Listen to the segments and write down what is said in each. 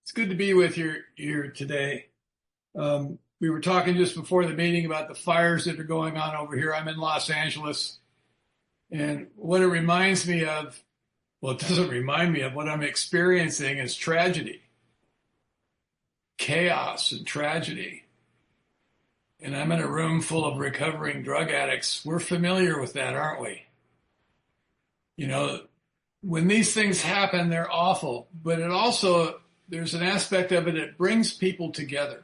It's good to be with you here today. We were talking just before the meeting about the fires that are going on over here. I'm in Los Angeles, and what it reminds me of, well, it doesn't remind me of what I'm experiencing is tragedy, chaos and tragedy. And I'm in a room full of recovering drug addicts. We're familiar with that, aren't we? You know, when these things happen, they're awful, but it also, there's an aspect of it, it brings people together.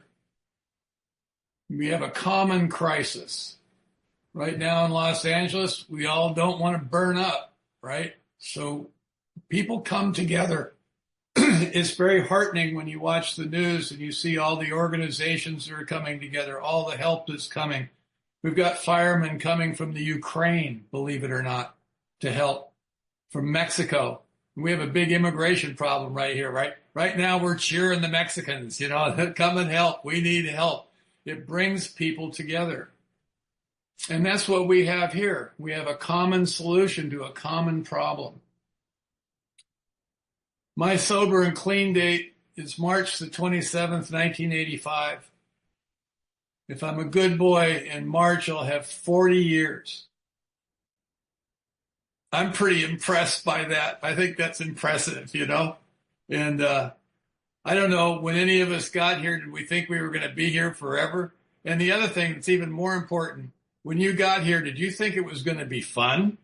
We have a common crisis. Right now in Los Angeles, we all don't want to burn up, right? So people come together. It's very heartening when you watch the news and you see all the organizations that are coming together, all the help that's coming. We've got firemen coming from the Ukraine, believe it or not, to help, from Mexico. We have a big immigration problem right here, right? Right now we're cheering the Mexicans, come and help. We need help. It brings people together. And that's what we have here. We have a common solution to a common problem. My sober and clean date is March the 27th, 1985. If I'm a good boy, in March I'll have 40 years. I'm pretty impressed by that. I think that's impressive, And I don't know, when any of us got here, did we think we were going to be here forever? And the other thing that's even more important, when you got here, did you think it was going to be fun?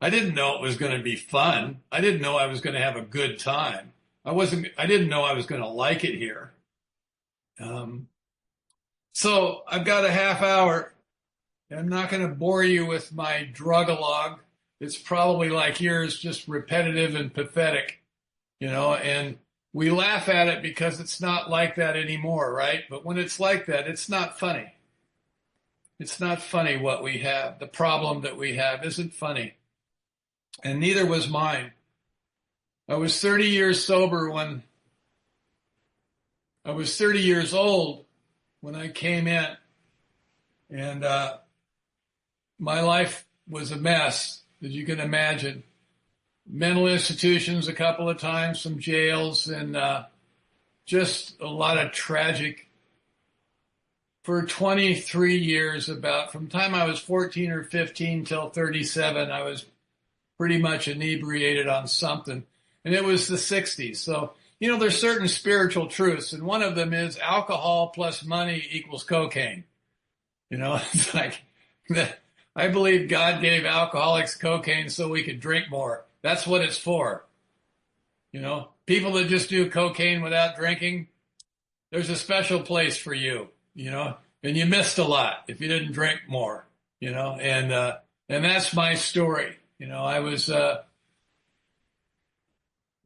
I didn't know it was going to be fun. I didn't know I was going to have a good time. I didn't know I was going to like it here. So I've got a half hour. I'm not going to bore you with my drug-a-log. It's probably like yours, just repetitive and pathetic, and we laugh at it because it's not like that anymore, right? But when it's like that, it's not funny. It's not funny what we have. The problem that we have isn't funny. And neither was mine. I was 30 years sober when I was 30 years old when I came in. And my life was a mess, as you can imagine. Mental institutions a couple of times, some jails, and just a lot of tragic. For 23 years, about from the time I was 14 or 15 till 37, I was pretty much inebriated on something. And it was the 60s. So, there's certain spiritual truths, and one of them is alcohol plus money equals cocaine. It's like, I believe God gave alcoholics cocaine so we could drink more. That's what it's for. People that just do cocaine without drinking, there's a special place for you, and you missed a lot if you didn't drink more, and that's my story. I was a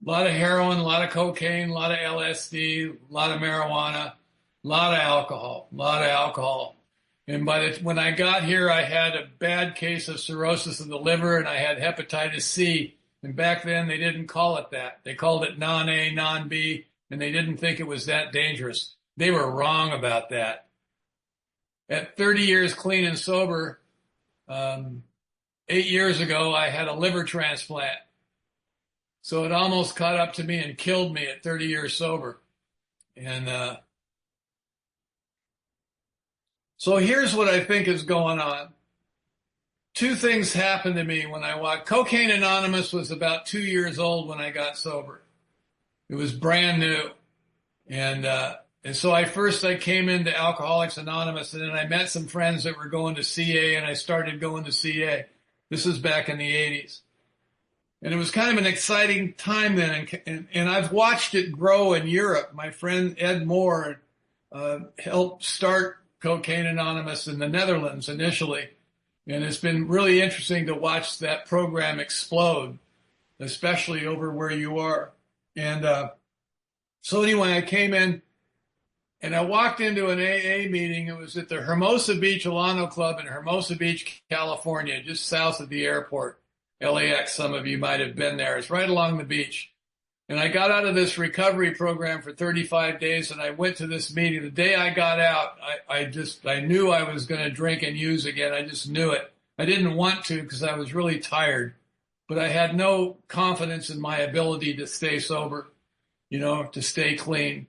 lot of heroin, a lot of cocaine, a lot of LSD, a lot of marijuana, a lot of alcohol. And when I got here, I had a bad case of cirrhosis of the liver and I had hepatitis C. And back then they didn't call it that. They called it non-A, non-B, and they didn't think it was that dangerous. They were wrong about that. At 30 years clean and sober, 8 years ago, I had a liver transplant. So it almost caught up to me and killed me at 30 years sober. And so here's what I think is going on. Two things happened to me when I walked. Cocaine Anonymous was about 2 years old when I got sober. It was brand new. And so I came into Alcoholics Anonymous, and then I met some friends that were going to CA, and I started going to CA. This was back in the 80s. And it was kind of an exciting time then. And I've watched it grow in Europe. My friend Ed Moore helped start Cocaine Anonymous in the Netherlands initially. And it's been really interesting to watch that program explode, especially over where you are. And so anyway, I came in and I walked into an AA meeting. It was at the Hermosa Beach Alano Club in Hermosa Beach, California, just south of the airport. LAX, some of you might have been there. It's right along the beach. And I got out of this recovery program for 35 days, and I went to this meeting. The day I got out, I knew I was going to drink and use again. I just knew it. I didn't want to because I was really tired, but I had no confidence in my ability to stay sober. to stay clean.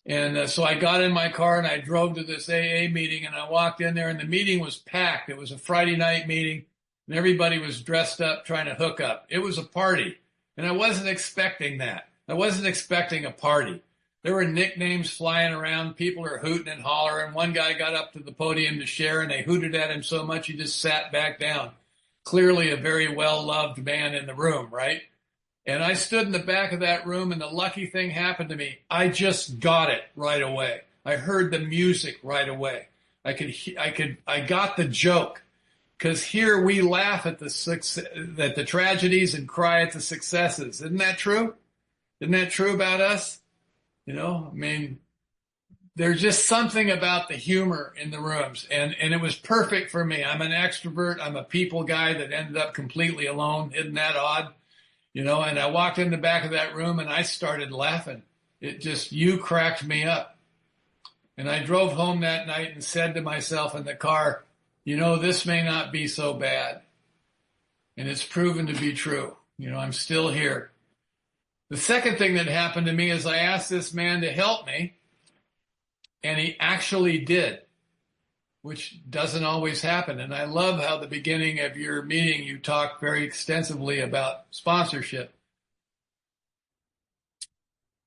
And so I got in my car and I drove to this AA meeting, and I walked in there and the meeting was packed. It was a Friday night meeting and everybody was dressed up trying to hook up. It was a party, and I wasn't expecting that. I wasn't expecting a party. There were nicknames flying around. People are hooting and hollering. One guy got up to the podium to share and they hooted at him so much he just sat back down. Clearly a very well-loved man in the room, right? And I stood in the back of that room, and the lucky thing happened to me. I just got it right away. I heard the music right away. I got the joke, because here we laugh at the tragedies and cry at the successes. Isn't that true? Isn't that true about us? I mean, there's just something about the humor in the rooms, and it was perfect for me. I'm an extrovert. I'm a people guy that ended up completely alone. Isn't that odd? And I walked in the back of that room and I started laughing. You cracked me up. And I drove home that night and said to myself in the car, this may not be so bad. And it's proven to be true. I'm still here. The second thing that happened to me is I asked this man to help me, and he actually did, which doesn't always happen. And I love how at the beginning of your meeting, you talked very extensively about sponsorship.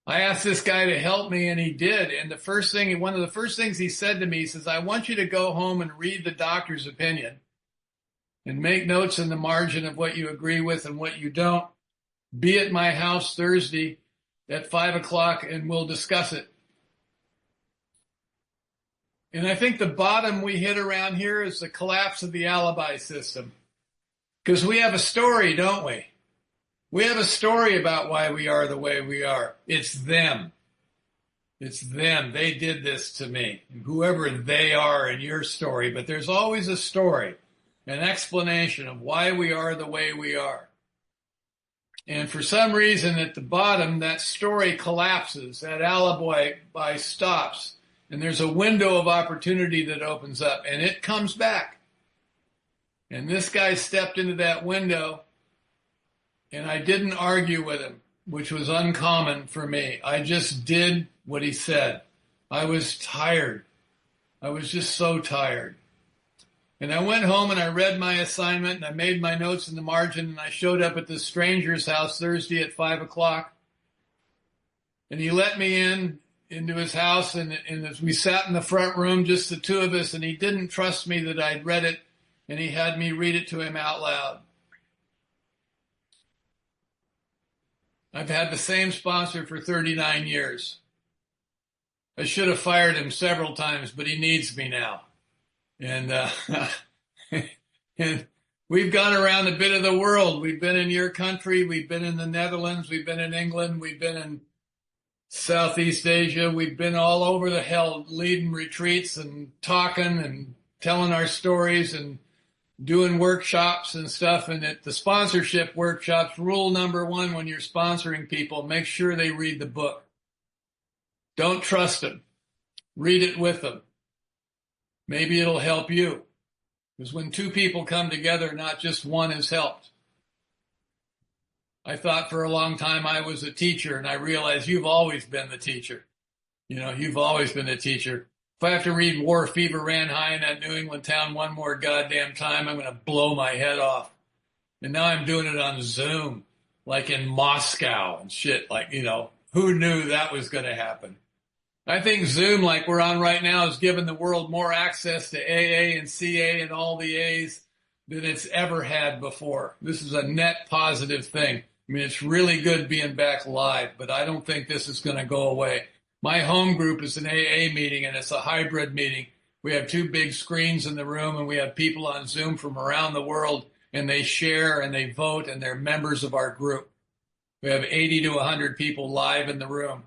I asked this guy to help me, and he did. And one of the first things he said to me, he says, I want you to go home and read the doctor's opinion and make notes in the margin of what you agree with and what you don't. Be at my house Thursday at 5:00 and we'll discuss it. And I think the bottom we hit around here is the collapse of the alibi system. Because we have a story, don't we? We have a story about why we are the way we are. It's them. It's them. They did this to me. Whoever they are in your story. But there's always a story, an explanation of why we are the way we are. And for some reason at the bottom, that story collapses. That alibi stops. And there's a window of opportunity that opens up, and it comes back. And this guy stepped into that window, and I didn't argue with him, which was uncommon for me. I just did what he said. I was tired. I was just so tired. And I went home and I read my assignment and I made my notes in the margin, and I showed up at this stranger's house Thursday at 5:00. And he let me into his house, and as we sat in the front room, just the two of us, and he didn't trust me that I'd read it, and he had me read it to him out loud. I've had the same sponsor for 39 years. I should have fired him several times, but he needs me now. And, and we've gone around a bit of the world. We've been in your country. We've been in the Netherlands. We've been in England. We've been in Southeast Asia. We've been all over the hell, leading retreats and talking and telling our stories and doing workshops and stuff. And at the sponsorship workshops, rule number one when you're sponsoring people, make sure they read the book. Don't trust them. Read it with them. Maybe it'll help you. Because when two people come together, not just one is helped. I thought for a long time I was a teacher, and I realized you've always been the teacher. You've always been the teacher. If I have to read War Fever Ran High in that New England town one more goddamn time, I'm going to blow my head off. And now I'm doing it on Zoom, like in Moscow and shit. Like, who knew that was going to happen? I think Zoom, like we're on right now, is giving the world more access to AA and CA and all the A's than it's ever had before. This is a net positive thing. I mean, it's really good being back live, but I don't think this is going to go away. My home group is an AA meeting, and it's a hybrid meeting. We have two big screens in the room, and we have people on Zoom from around the world, and they share and they vote, and they're members of our group. We have 80 to 100 people live in the room.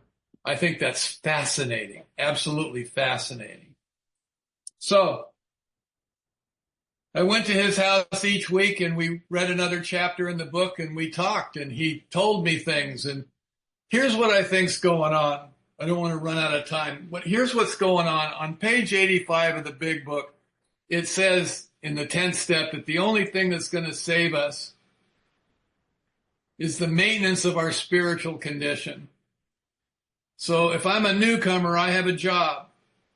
I think that's fascinating, absolutely fascinating. So I went to his house each week, and we read another chapter in the book, and we talked, and he told me things. And here's what I think's going on. I don't want to run out of time. But here's what's going on. On page 85 of the big book, it says in the 10th step that the only thing that's going to save us is the maintenance of our spiritual condition. So if I'm a newcomer, I have a job,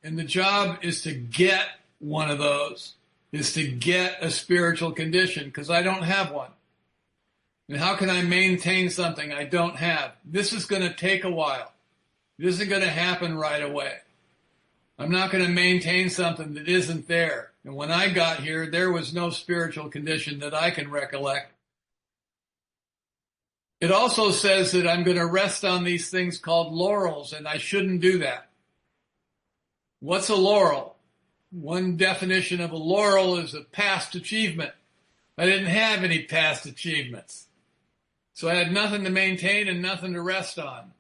and the job is to get one of those, is to get a spiritual condition, because I don't have one. And how can I maintain something I don't have? This is going to take a while. It isn't going to happen right away. I'm not going to maintain something that isn't there. And when I got here, there was no spiritual condition that I can recollect. It also says that I'm going to rest on these things called laurels, and I shouldn't do that. What's a laurel? One definition of a laurel is a past achievement. I didn't have any past achievements. So I had nothing to maintain and nothing to rest on.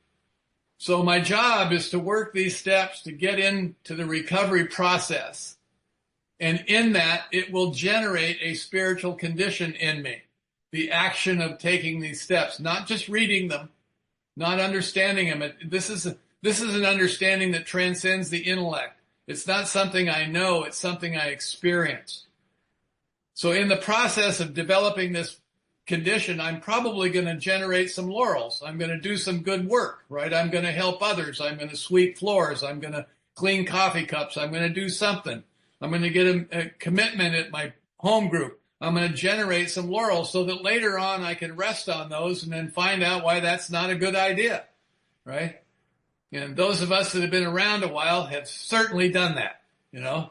So my job is to work these steps to get into the recovery process. And in that, it will generate a spiritual condition in me. The action of taking these steps, not just reading them, not understanding them. This is an understanding that transcends the intellect. It's not something I know, it's something I experience. So in the process of developing this condition, I'm probably going to generate some laurels. I'm going to do some good work, right? I'm going to help others. I'm going to sweep floors. I'm going to clean coffee cups. I'm going to do something. I'm going to get a commitment at my home group. I'm going to generate some laurels so that later on I can rest on those and then find out why that's not a good idea, right? And those of us that have been around a while have certainly done that, you know?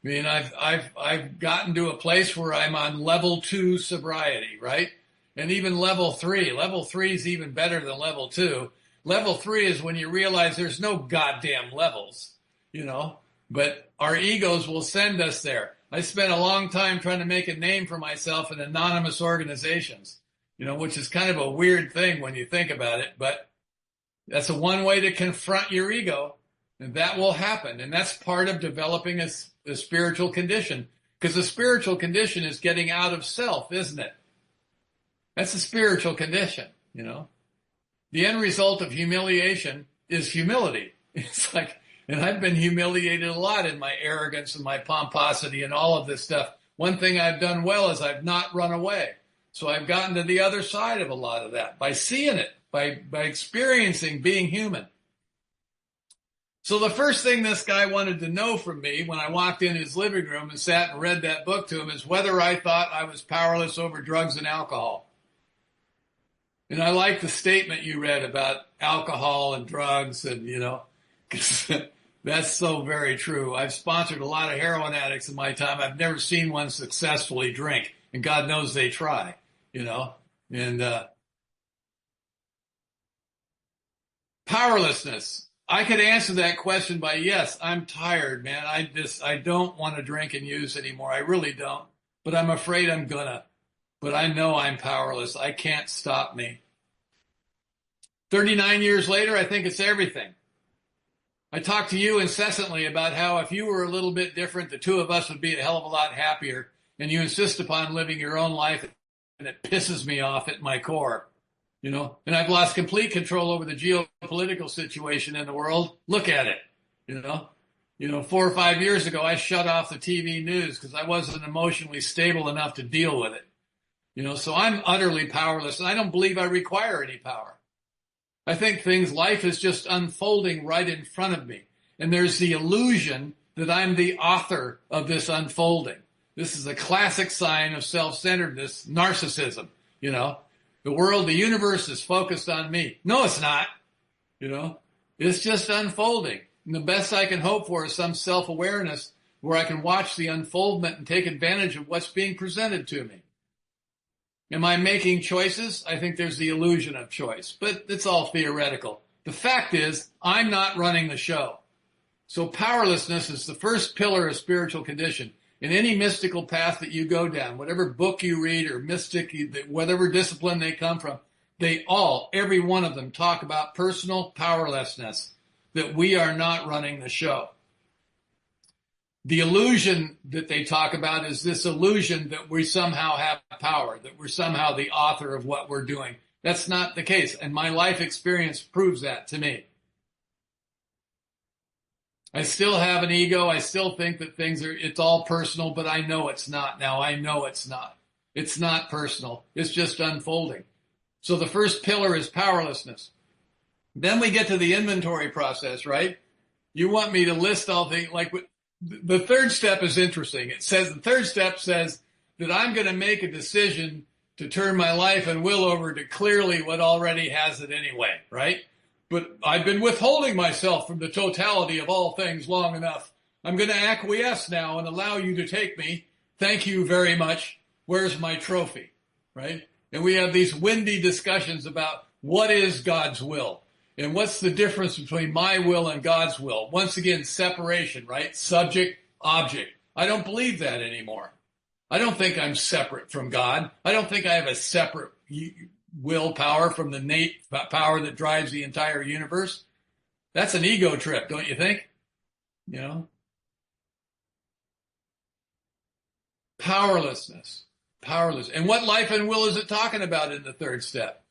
I mean, I've gotten to a place where I'm on level 2 sobriety, right? And even level 3. Level 3 is even better than level 2. Level 3 is when you realize there's no goddamn levels, you know? But our egos will send us there. I spent a long time trying to make a name for myself in anonymous organizations, you know, which is kind of a weird thing when you think about it, but that's one way to confront your ego, and that will happen. And that's part of developing a spiritual condition, because the spiritual condition is getting out of self, isn't it? That's a spiritual condition, you know. The end result of humiliation is humility. It's like, and I've been humiliated a lot in my arrogance and my pomposity and all of this stuff. One thing I've done well is I've not run away. So I've gotten to the other side of a lot of that by seeing it, by experiencing being human. So the first thing this guy wanted to know from me when I walked in his living room and sat and read that book to him is whether I thought I was powerless over drugs and alcohol. And I like the statement you read about alcohol and drugs and, you know, 'cause that's so very true. I've sponsored a lot of heroin addicts in my time. I've never seen one successfully drink, and God knows they try, you know. And powerlessness. I could answer that question by yes, I'm tired, man. I don't want to drink and use anymore. I really don't. But I'm afraid I'm gonna. But I know I'm powerless. I can't stop me. 39 years later, I think it's everything. I talk to you incessantly about how if you were a little bit different, the two of us would be a hell of a lot happier. And you insist upon living your own life, and it pisses me off at my core, you know. And I've lost complete control over the geopolitical situation in the world. Look at it, you know. 4 or 5 years ago, I shut off the TV news because I wasn't emotionally stable enough to deal with it, you know. So I'm utterly powerless, and I don't believe I require any power. I think life is just unfolding right in front of me. And there's the illusion that I'm the author of this unfolding. This is a classic sign of self-centeredness, narcissism, you know. The world, the universe is focused on me. No, it's not, you know. It's just unfolding. And the best I can hope for is some self-awareness where I can watch the unfoldment and take advantage of what's being presented to me. Am I making choices? I think there's the illusion of choice, but it's all theoretical. The fact is, I'm not running the show. So powerlessness is the first pillar of spiritual condition. In any mystical path that you go down, whatever book you read or mystic, whatever discipline they come from, every one of them talk about personal powerlessness, that we are not running the show. The illusion that they talk about is this illusion that we somehow have power, that we're somehow the author of what we're doing. That's not the case, and my life experience proves that to me. I still have an ego. I still think that it's all personal, but I know it's not now. I know it's not. It's not personal. It's just unfolding. So the first pillar is powerlessness. Then we get to the inventory process, right? You want me to list all things like the third step is interesting. It says the third step says that I'm going to make a decision to turn my life and will over to clearly what already has it anyway, right? But I've been withholding myself from the totality of all things long enough. I'm going to acquiesce now and allow you to take me. Thank you very much. Where's my trophy, right? And we have these windy discussions about what is God's will and what's the difference between my will and God's will. Once again, separation, right? Subject, object. I don't believe that anymore. I don't think I'm separate from God. I don't think I have a separate willpower from the innate power that drives the entire universe. That's an ego trip, don't you think? You know? Powerlessness. Powerless. And what life and will is it talking about in the third step?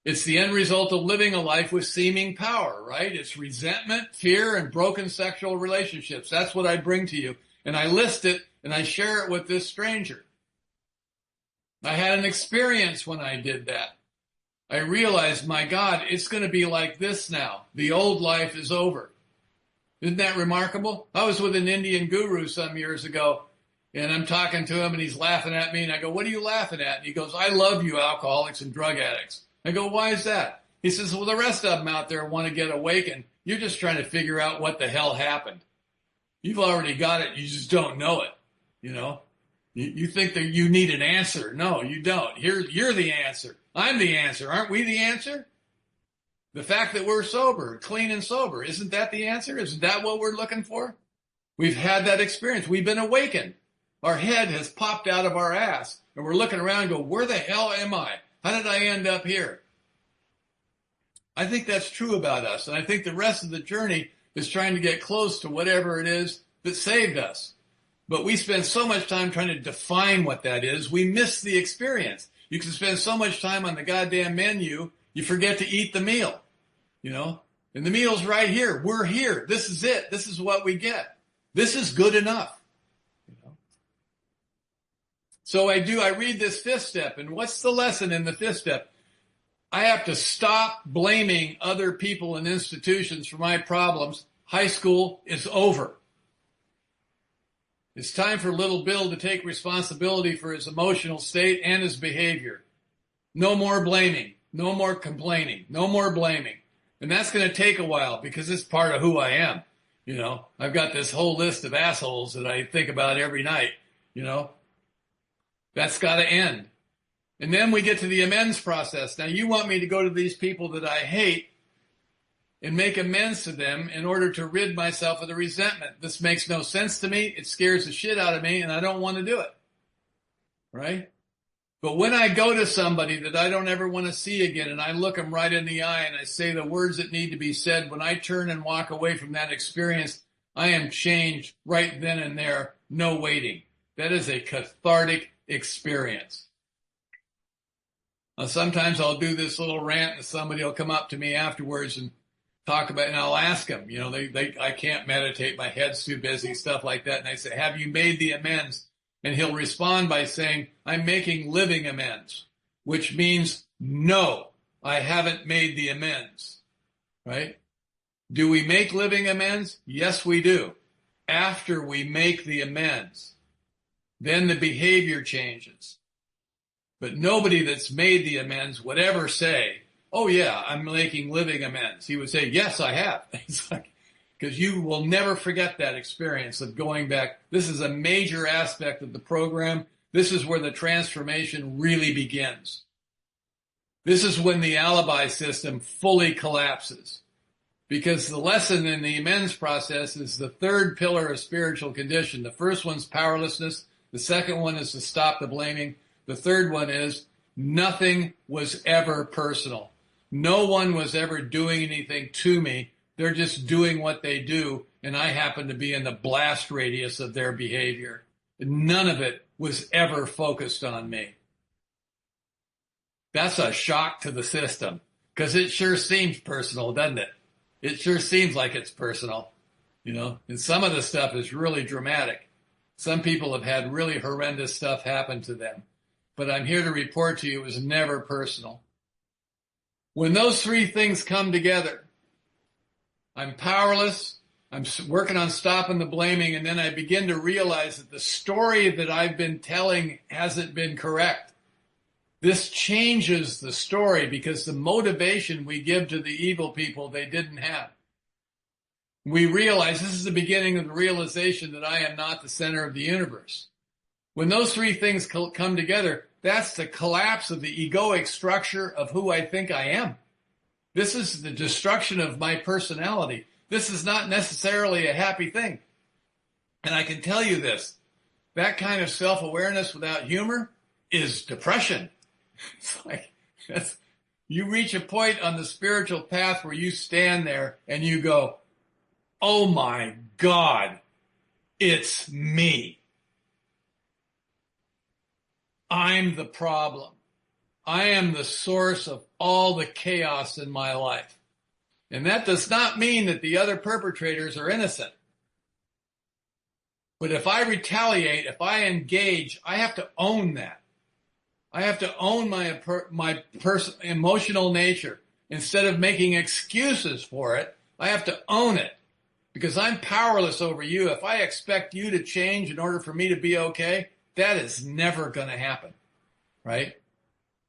It's the end result of living a life with seeming power, right? It's resentment, fear, and broken sexual relationships. That's what I bring to you. And I list it and I share it with this stranger. I had an experience when I did that. I realized, my God, it's going to be like this now. The old life is over. Isn't that remarkable? I was with an Indian guru some years ago, and I'm talking to him, and he's laughing at me, and I go, what are you laughing at? And he goes, I love you, alcoholics and drug addicts. I go, why is that? He says, well, the rest of them out there want to get awakened. You're just trying to figure out what the hell happened. You've already got it. You just don't know it. You know, you think that you need an answer. No, you don't. You're the answer. I'm the answer. Aren't we the answer? The fact that we're sober, clean and sober, isn't that the answer? Isn't that what we're looking for? We've had that experience. We've been awakened. Our head has popped out of our ass, and we're looking around and go, where the hell am I? How did I end up here? I think that's true about us, and I think the rest of the journey is trying to get close to whatever it is that saved us. But we spend so much time trying to define what that is, we miss the experience. You can spend so much time on the goddamn menu, you forget to eat the meal, you know? And the meal's right here. We're here. This is it. This is what we get. This is good enough. You know? So I read this fifth step, and what's the lesson in the fifth step? I have to stop blaming other people and institutions for my problems. High school is over. It's time for little Bill to take responsibility for his emotional state and his behavior. No more blaming. No more complaining. No more blaming. And that's going to take a while because it's part of who I am. You know, I've got this whole list of assholes that I think about every night. You know, that's got to end. And then we get to the amends process. Now, you want me to go to these people that I hate and make amends to them in order to rid myself of the resentment. This makes no sense to me. It scares the shit out of me, and I don't want to do it. Right? But when I go to somebody that I don't ever want to see again, and I look them right in the eye and I say the words that need to be said, when I turn and walk away from that experience, I am changed right then and there. No waiting. That is a cathartic experience. Now, sometimes I'll do this little rant and somebody will come up to me afterwards and talk about it, and I'll ask them, you know, I can't meditate, my head's too busy, stuff like that. And I say, have you made the amends? And he'll respond by saying, I'm making living amends, which means no, I haven't made the amends, right? Do we make living amends? Yes, we do. After we make the amends, then the behavior changes. But nobody that's made the amends would ever say, oh yeah, I'm making living amends. He would say, yes, I have. It's like, because you will never forget that experience of going back. This is a major aspect of the program. This is where the transformation really begins. This is when the alibi system fully collapses. Because the lesson in the amends process is the third pillar of spiritual condition. The first one's powerlessness. The second one is to stop the blaming. The third one is nothing was ever personal. No one was ever doing anything to me. They're just doing what they do, and I happen to be in the blast radius of their behavior. None of it was ever focused on me. That's a shock to the system, because it sure seems personal, doesn't it? It sure seems like it's personal, you know, and some of the stuff is really dramatic. Some people have had really horrendous stuff happen to them, but I'm here to report to you it was never personal. When those three things come together, I'm powerless, I'm working on stopping the blaming, and then I begin to realize that the story that I've been telling hasn't been correct. This changes the story because the motivation we give to the evil people they didn't have. We realize this is the beginning of the realization that I am not the center of the universe. When those three things come together, that's the collapse of the egoic structure of who I think I am. This is the destruction of my personality. This is not necessarily a happy thing. And I can tell you this, that kind of self-awareness without humor is depression. It's like, you reach a point on the spiritual path where you stand there and you go, oh my God, it's me. I'm the problem. I am the source of all the chaos in my life. And that does not mean that the other perpetrators are innocent. But if I retaliate, if I engage, I have to own that. I have to own my emotional nature. Instead of making excuses for it, I have to own it. Because I'm powerless over you. If I expect you to change in order for me to be okay, that is never going to happen, right?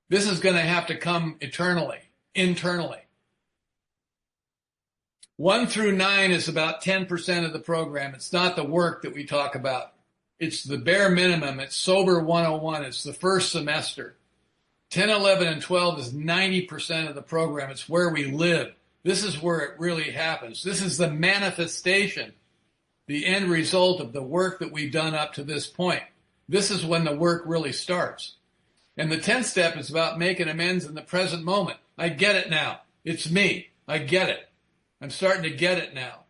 This is going to have to come internally. 1 through 9 is about 10% of the program. It's not the work that we talk about. It's the bare minimum. It's Sober 101. It's the first semester. 10, 11, and 12 is 90% of the program. It's where we live. This is where it really happens. This is the manifestation, the end result of the work that we've done up to this point. This is when the work really starts. And the 10th step is about making amends in the present moment. I get it now. It's me. I get it. I'm starting to get it now.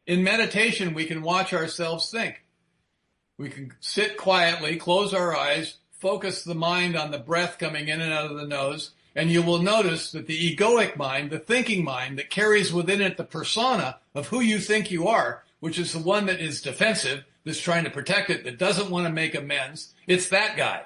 In meditation, we can watch ourselves think. We can sit quietly, close our eyes, focus the mind on the breath coming in and out of the nose, and you will notice that the egoic mind, the thinking mind that carries within it the persona of who you think you are, which is the one that is defensive, that's trying to protect it, that doesn't want to make amends, it's that guy,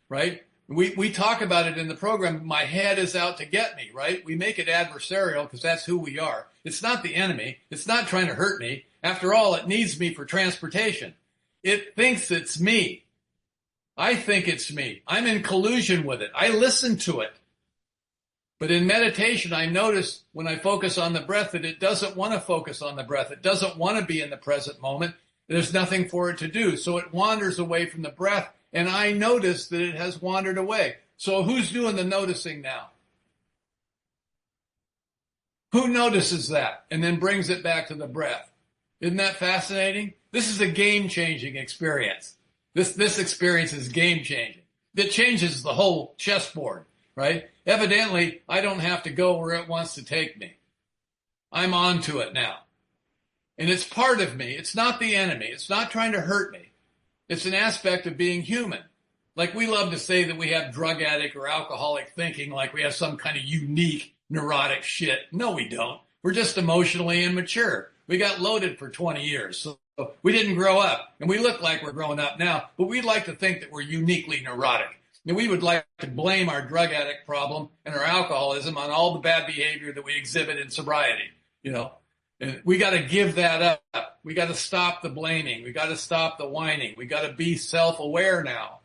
right? We talk about it in the program, my head is out to get me, right? We make it adversarial because that's who we are. It's not the enemy. It's not trying to hurt me. After all, it needs me for transportation. It thinks it's me. I think it's me. I'm in collusion with it. I listen to it. But in meditation, I notice when I focus on the breath that it doesn't want to focus on the breath. It doesn't want to be in the present moment. There's nothing for it to do. So it wanders away from the breath, and I notice that it has wandered away. So who's doing the noticing now? Who notices that and then brings it back to the breath? Isn't that fascinating? This is a game-changing experience. This experience is game-changing. It changes the whole chessboard, right? Evidently, I don't have to go where it wants to take me. I'm onto it now. And it's part of me. It's not the enemy. It's not trying to hurt me. It's an aspect of being human. Like we love to say that we have drug addict or alcoholic thinking, like we have some kind of unique neurotic shit. No, we don't. We're just emotionally immature. We got loaded for 20 years. So we didn't grow up. And we look like we're growing up now, but we'd like to think that we're uniquely neurotic. And we would like to blame our drug addict problem and our alcoholism on all the bad behavior that we exhibit in sobriety, you know. And we got to give that up. We got to stop the blaming. We got to stop the whining. We got to be self-aware now.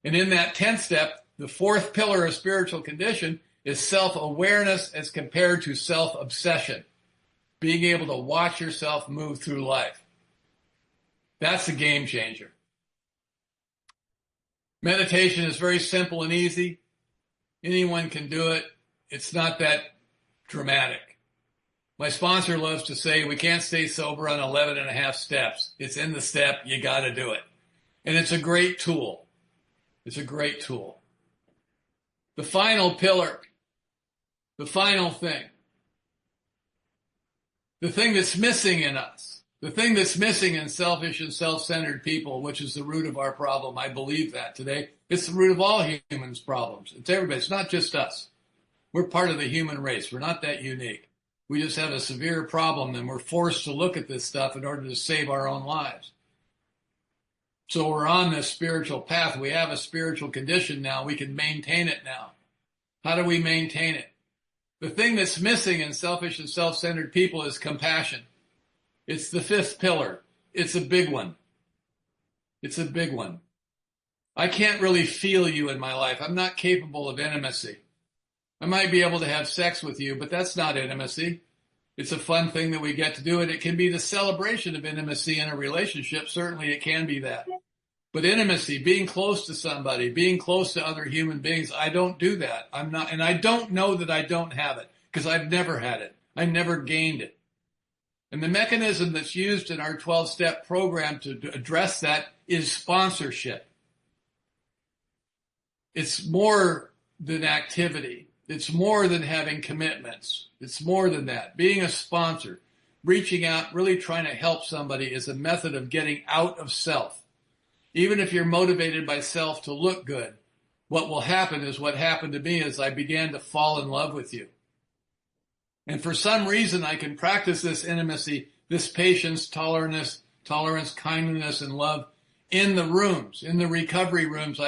And in that 10th step, the fourth pillar of spiritual condition is self-awareness as compared to self-obsession. Being able to watch yourself move through life. That's a game changer. Meditation is very simple and easy. Anyone can do it. It's not that dramatic. My sponsor loves to say we can't stay sober on 11 and a half steps. It's in the step. You got to do it. And it's a great tool. It's a great tool. The final pillar, the final thing, the thing that's missing in us, the thing that's missing in selfish and self-centered people, which is the root of our problem. I believe that today. It's the root of all humans' problems. It's everybody. It's not just us. We're part of the human race. We're not that unique. We just have a severe problem, and we're forced to look at this stuff in order to save our own lives. So we're on this spiritual path. We have a spiritual condition now. We can maintain it now. How do we maintain it? The thing that's missing in selfish and self-centered people is compassion. It's the fifth pillar. It's a big one. It's a big one. I can't really feel you in my life. I'm not capable of intimacy. I might be able to have sex with you, but that's not intimacy. It's a fun thing that we get to do, and it can be the celebration of intimacy in a relationship. Certainly it can be that. But intimacy, being close to somebody, being close to other human beings, I don't do that. I'm not, and I don't know that I don't have it because I've never had it. I never gained it. And the mechanism that's used in our 12-step program to address that is sponsorship. It's more than activity. It's more than having commitments. It's more than that. Being a sponsor, reaching out, really trying to help somebody is a method of getting out of self. Even if you're motivated by self to look good, what will happen is what happened to me is I began to fall in love with you. And for some reason, I can practice this intimacy, this patience, tolerance, kindness, and love in the rooms, in the recovery rooms.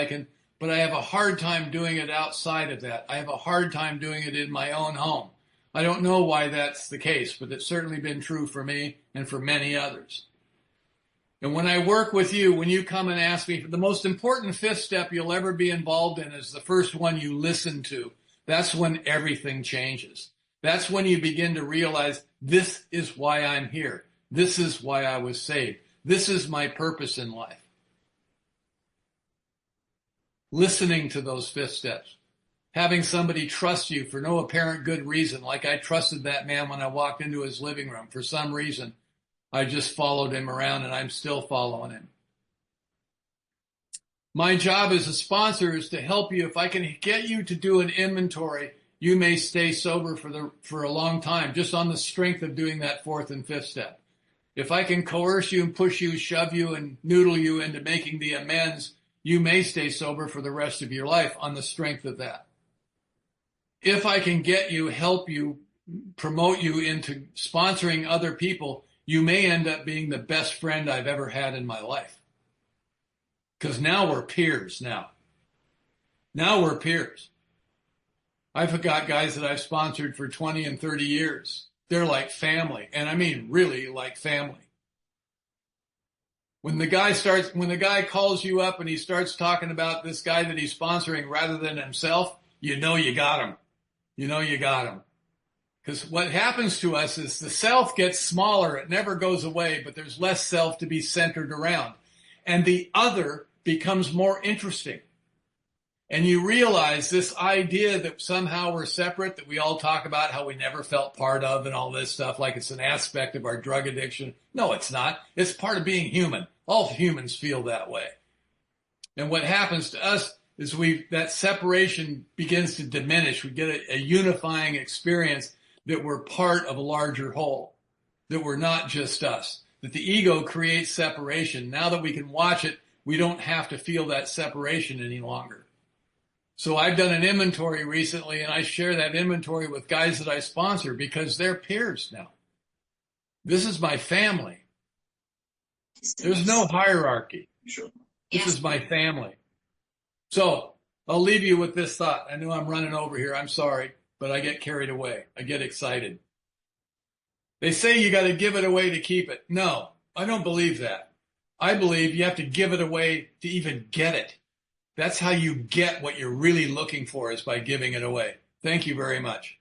But I have a hard time doing it outside of that. I have a hard time doing it in my own home. I don't know why that's the case, but it's certainly been true for me and for many others. And when I work with you, when you come and ask me, the most important fifth step you'll ever be involved in is the first one you listen to. That's when everything changes. That's when you begin to realize this is why I'm here. This is why I was saved. This is my purpose in life. Listening to those fifth steps. Having somebody trust you for no apparent good reason, like I trusted that man when I walked into his living room. For some reason, I just followed him around, and I'm still following him. My job as a sponsor is to help you. If I can get you to do an inventory, you may stay sober for a long time, just on the strength of doing that fourth and fifth step. If I can coerce you and push you, shove you, and noodle you into making the amends, you may stay sober for the rest of your life on the strength of that. If I can get you, help you, promote you into sponsoring other people, you may end up being the best friend I've ever had in my life. Because now we're peers now. Now we're peers. I've got guys that I've sponsored for 20 and 30 years. They're like family, and I mean really like family. When the guy calls you up and he starts talking about this guy that he's sponsoring rather than himself, you know you got him. You know you got him. Because what happens to us is the self gets smaller. It never goes away, but there's less self to be centered around. And the other becomes more interesting. And you realize this idea that somehow we're separate, that we all talk about how we never felt part of and all this stuff, like it's an aspect of our drug addiction. No, it's not. It's part of being human. All humans feel that way. And what happens to us is that separation begins to diminish. We get a unifying experience that we're part of a larger whole, that we're not just us, that the ego creates separation. Now that we can watch it, we don't have to feel that separation any longer. So I've done an inventory recently, and I share that inventory with guys that I sponsor because they're peers now. This is my family. There's no hierarchy. This is my family. So I'll leave you with this thought. I know I'm running over here. I'm sorry, but I get carried away. I get excited. They say you got to give it away to keep it. No, I don't believe that. I believe you have to give it away to even get it. That's how you get what you're really looking for, is by giving it away. Thank you very much.